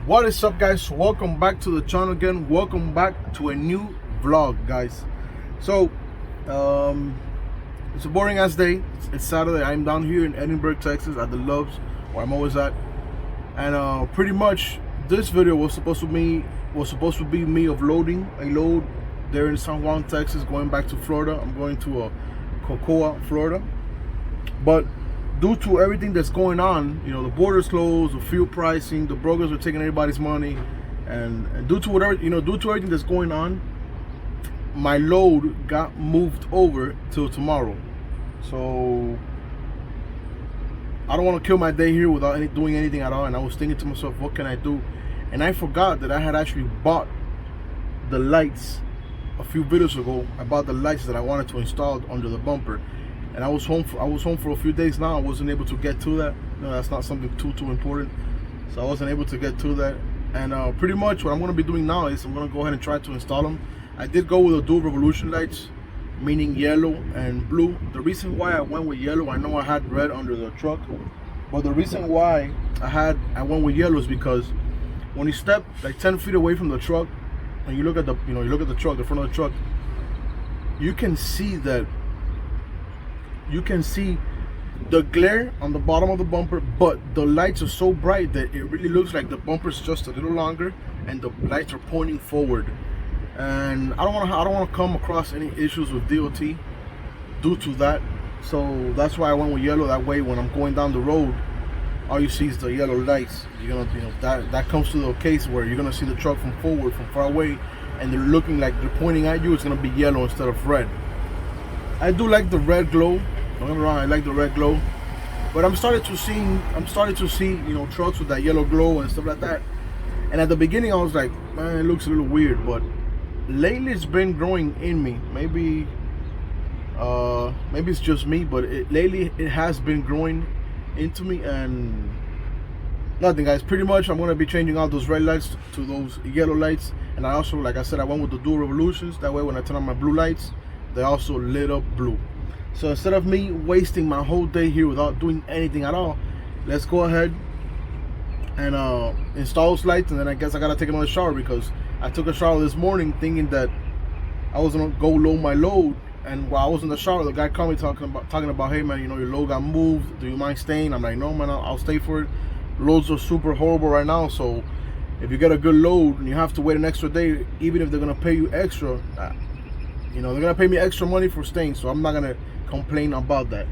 What is up, guys? Welcome back to the channel again. Welcome back to a new vlog, guys. So it's a boring ass day. It's Saturday. I'm down here in Edinburgh, Texas at the Loves, where I'm always at, and pretty much this video was supposed to be me of loading a load there in San Juan, Texas, going back to Florida. I'm going to Cocoa, Florida, but due to everything that's going on, you know, the border's closed, the fuel pricing, the brokers are taking everybody's money, and due to whatever, you know, due to everything that's going on, my load got moved over till tomorrow. So I don't want to kill my day here without doing anything at all. And I was thinking to myself, what can I do? And I forgot that I had actually bought the lights a few videos ago. I bought the lights that I wanted to install under the bumper. And I was home for a few days now. I wasn't able to get to that. No, that's not something too important. So I wasn't able to get to that. And pretty much what I'm going to be doing now is I'm going to go ahead and try to install them. I did go with the dual revolution lights, meaning yellow and blue. The reason why I went with yellow, I know I had red under the truck, but the reason why I went with yellow is because when you step like 10 feet away from the truck and you look at the truck, the front of the truck, you can see the glare on the bottom of the bumper, but the lights are so bright that it really looks like the bumper's just a little longer and the lights are pointing forward. And I don't want to come across any issues with DOT due to that. So that's why I went with yellow. That way when I'm going down the road, all you see is the yellow lights. You're gonna, you know, that comes to the case where you're gonna see the truck from forward, from far away, and they're looking like they're pointing at you. It's gonna be yellow instead of red. I do like the red glow. Don't get me wrong, I like the red glow, but I'm starting to see, you know, trucks with that yellow glow and stuff like that. And at the beginning, I was like, man, it looks a little weird. But lately, it's been growing in me. Maybe it's just me, but lately it has been growing into me. And nothing, guys. Pretty much, I'm gonna be changing out those red lights to those yellow lights. And I also, like I said, I went with the dual revolutions. That way, when I turn on my blue lights, they also lit up blue. So instead of me wasting my whole day here without doing anything at all, let's go ahead and install those lights. And then I guess I gotta take another shower, because I took a shower this morning thinking that I was gonna go load my load. And while I was in the shower, the guy called me talking about, hey man, you know, your load got moved. Do you mind staying? I'm like, no man, I'll stay for it. Loads are super horrible right now, so if you get a good load and you have to wait an extra day, even if they're gonna pay you extra, you know, they're gonna pay me extra money for staying, so I'm not gonna complain about that.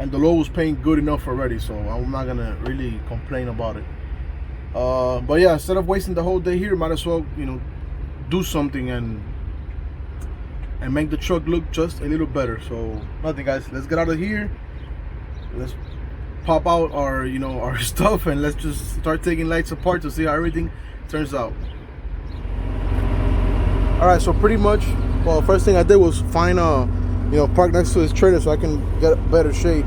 And the load was paying good enough already, so I'm not gonna really complain about it. But yeah, instead of wasting the whole day here, might as well, you know, do something and make the truck look just a little better. So nothing, guys, let's get out of here. Let's pop out our, you know, our stuff, and let's just start taking lights apart to see how everything turns out. All right, so pretty much, well, first thing I did was find you know, park next to this trailer so I can get better shade.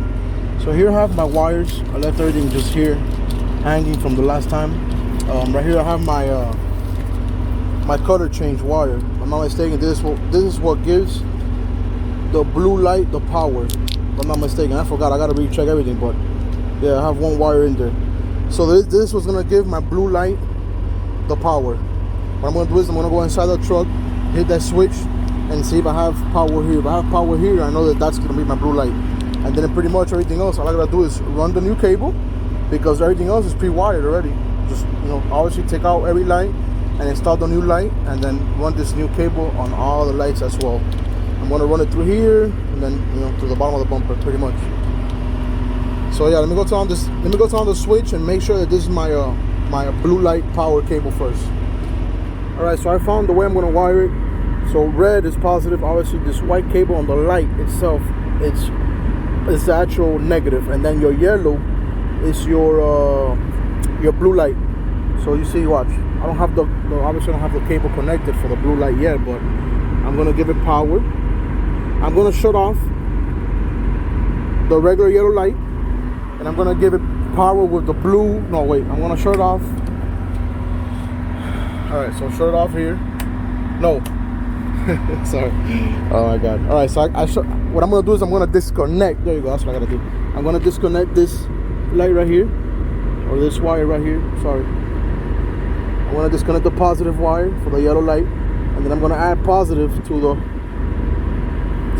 So here I have my wires. I left everything just here hanging from the last time. Right here I have my my cutter change wire. If I'm not mistaken, this is what gives the blue light the power. If I'm not mistaken, I forgot, I gotta recheck everything, but yeah, I have one wire in there. So this was gonna give my blue light the power. What I'm gonna do is I'm gonna go inside the truck, hit that switch, and see if I have power here. If I have power here, I know that that's gonna be my blue light. And then pretty much everything else, all I gotta do is run the new cable, because everything else is pre-wired already. Just, you know, obviously take out every light and install the new light, and then run this new cable on all the lights as well. I'm gonna run it through here, and then, you know, to the bottom of the bumper, pretty much. So yeah, let me go turn on the switch and make sure that this is my my blue light power cable first. All right, so I found the way I'm gonna wire it. So red is positive. Obviously, this white cable on the light itself, it's the actual negative, and then your yellow is your blue light. So you see, watch. I don't have obviously I don't have the cable connected for the blue light yet, but I'm gonna give it power. I'm gonna shut off the regular yellow light, and I'm gonna give it power with the blue. No, wait. I'm gonna shut it off. All right, so shut it off here. No. Sorry. Oh my god. All right, so what I'm gonna do is I'm gonna disconnect. There you go. That's what I gotta do. I'm gonna disconnect this light right here, or this wire right here. Sorry. I'm gonna disconnect the positive wire for the yellow light, and then I'm gonna add positive to the,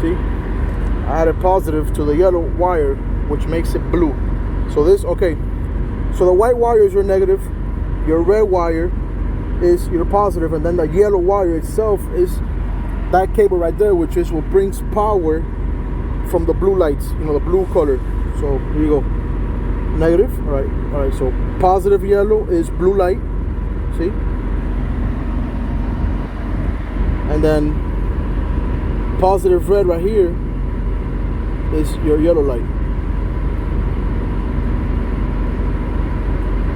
see? I added positive to the yellow wire, which makes it blue. So this, okay. So the white wire is your negative, your red wire is your positive, and then the yellow wire itself is that cable right there, which is what brings power from the blue lights, you know, the blue color. So here you go. Negative, all right, so positive yellow is blue light, see? And then positive red right here is your yellow light.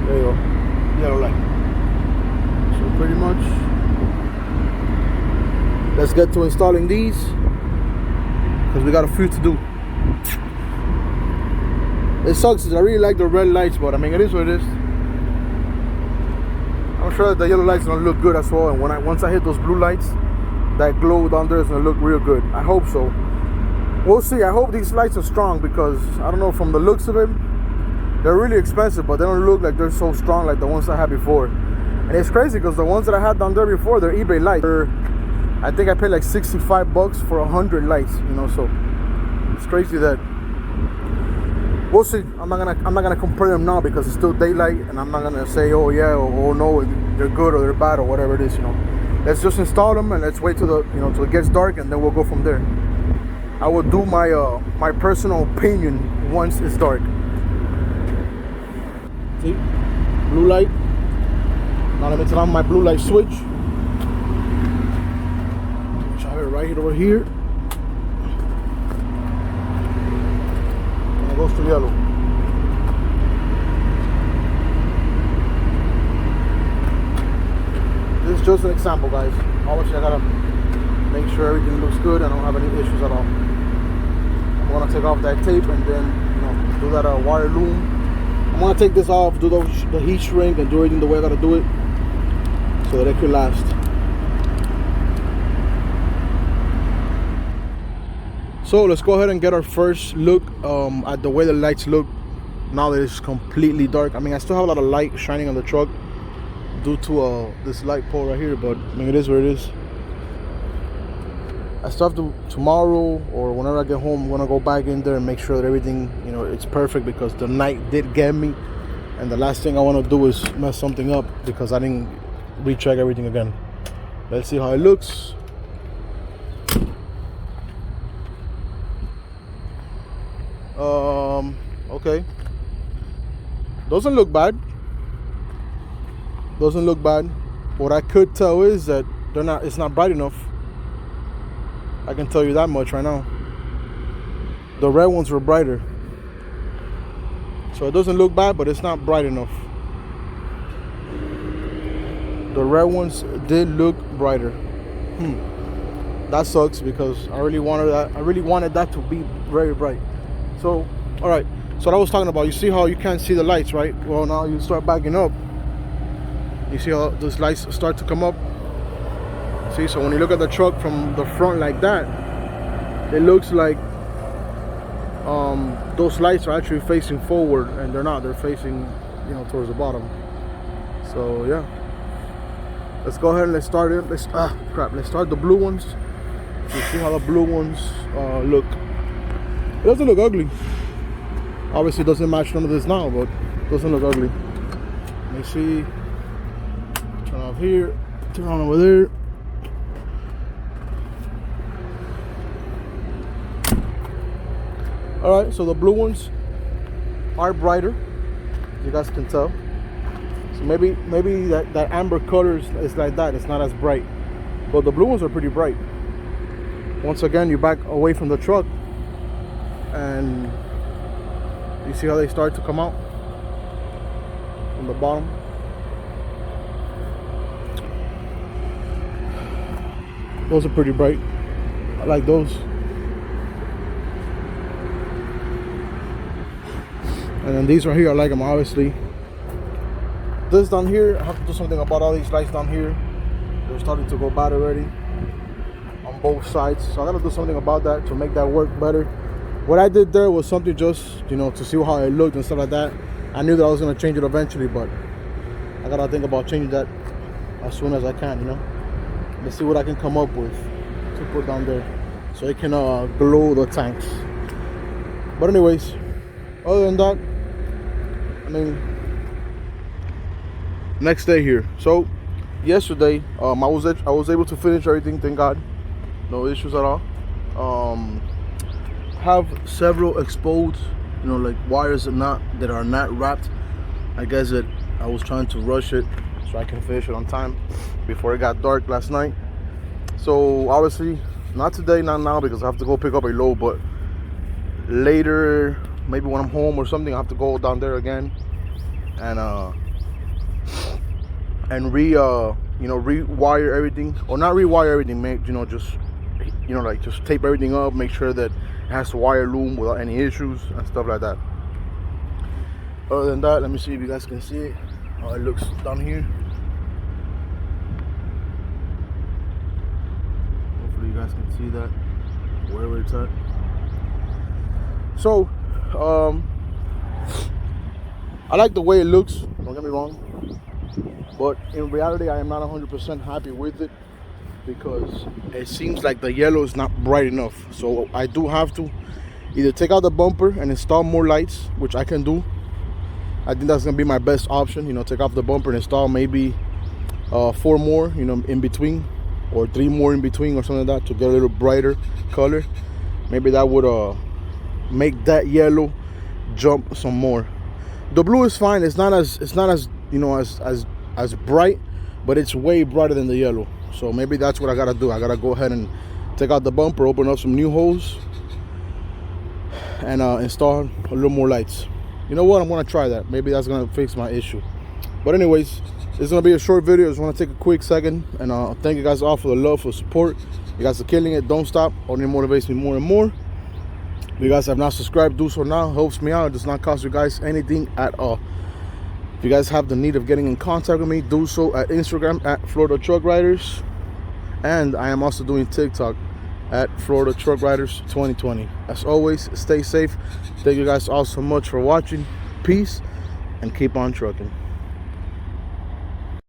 There you go, yellow light. So pretty much, let's get to installing these, because we got a few to do. It sucks, I really like the red lights, but I mean, it is what it is. I'm sure that the yellow lights gonna look good as well, and once I hit those blue lights, that glow down there is gonna look real good. I hope so. We'll see. I hope these lights are strong, because I don't know, from the looks of it, they're really expensive, but they don't look like they're so strong like the ones I had before. And it's crazy, because the ones that I had down there before, they're eBay lights. I think I paid like 65 bucks for 100 lights, you know, so it's crazy that. We'll see. I'm not gonna compare them now, because it's still daylight, and I'm not gonna say, oh yeah, or oh no, they're good or they're bad or whatever it is, you know. Let's just install them, and let's wait till till it gets dark, and then we'll go from there. I will do my my personal opinion once it's dark. See, blue light. Now let me turn on my blue light switch. Which I have it right over here. And it goes to yellow. This is just an example, guys. Obviously, I gotta make sure everything looks good. I don't have any issues at all. I'm gonna take off that tape, and then do that wire loom. I'm gonna take this off, do the heat shrink, and do everything the way I gotta do it, so that it could last. So let's go ahead and get our first look at the way the lights look now that it's completely dark. I mean, I still have a lot of light shining on the truck due to this light pole right here, but I mean, it is what it is. I still have to, tomorrow or whenever I get home, I'm gonna go back in there and make sure that everything, it's perfect, because the night did get me, and the last thing I want to do is mess something up because I didn't recheck everything again. Let's see how it looks. Okay, doesn't look bad. Doesn't look bad. What I could tell is that it's not bright enough. I can tell you that much right now. The red ones were brighter. So it doesn't look bad, but it's not bright enough. The red ones did look brighter. That sucks, because I really wanted that to be very bright. So, all right. So what I was talking about, you see how you can't see the lights, right? Well, now you start backing up. You see how those lights start to come up? See, so when you look at the truck from the front like that, it looks like those lights are actually facing forward, and they're not. They're facing, towards the bottom. So yeah, let's go ahead and let's start it. Let's start the blue ones. You see how the blue ones look. It doesn't look ugly. Obviously, it doesn't match none of this now, but it doesn't look ugly. Let me see. Turn off here. Turn on over there. All right, so the blue ones are brighter, as you guys can tell. So maybe that amber color is like that. It's not as bright, but the blue ones are pretty bright. Once again, you back away from the truck, and you see how they start to come out from the bottom. Those are pretty bright. I like those. And then these right here, I like them, obviously. This down here, I have to do something about all these lights down here. They're starting to go bad already on both sides. So I gotta do something about that to make that work better. What I did there was something just, to see how it looked and stuff like that. I knew that I was gonna change it eventually, but I gotta think about changing that as soon as I can, you know. Let's see what I can come up with to put down there so it can glow the tanks. But anyways, other than that, I mean, next day here. So yesterday, I was able to finish everything, thank God. No issues at all. Have several exposed, you know, like wires that are not wrapped. I guess that I was trying to rush it so I can finish it on time before it got dark last night. So obviously, not today, not now, because I have to go pick up a load, but later, maybe when I'm home or something, I have to go down there again and rewire everything, or not rewire everything, make, you know, just, you know, like just tape everything up, make sure that it has the wire loom without any issues and stuff like that. Other than that, let me see if you guys can see it, how it looks down here. Hopefully you guys can see that wherever it's at. So I like the way it looks, don't get me wrong, but in reality I am not 100% happy with it, because it seems like the yellow is not bright enough. So I do have to either take out the bumper and install more lights, which I can do. I think that's gonna be my best option, you know, take off the bumper and install maybe 4 more, you know, in between, or 3 more in between, or something like that, to get a little brighter color. Maybe that would make that yellow jump some more. The blue is fine. It's not as you know, as bright, but it's way brighter than the yellow. So maybe that's what I gotta do. I gotta go ahead and take out the bumper, open up some new holes, and install a little more lights. You know what? I'm gonna try that. Maybe that's gonna fix my issue. But anyways, this is gonna be a short video. I just want to take a quick second and thank you guys all for the love, for support. You guys are killing it. Don't stop. Only motivates me more and more. If you guys have not subscribed, do so now. Helps me out. It does not cost you guys anything at all. If you guys have the need of getting in contact with me, do so at Instagram at Florida Truck Riders, and I am also doing TikTok at Florida Truck Riders 2020. As always, stay safe. Thank you guys all so much for watching. Peace, and keep on trucking.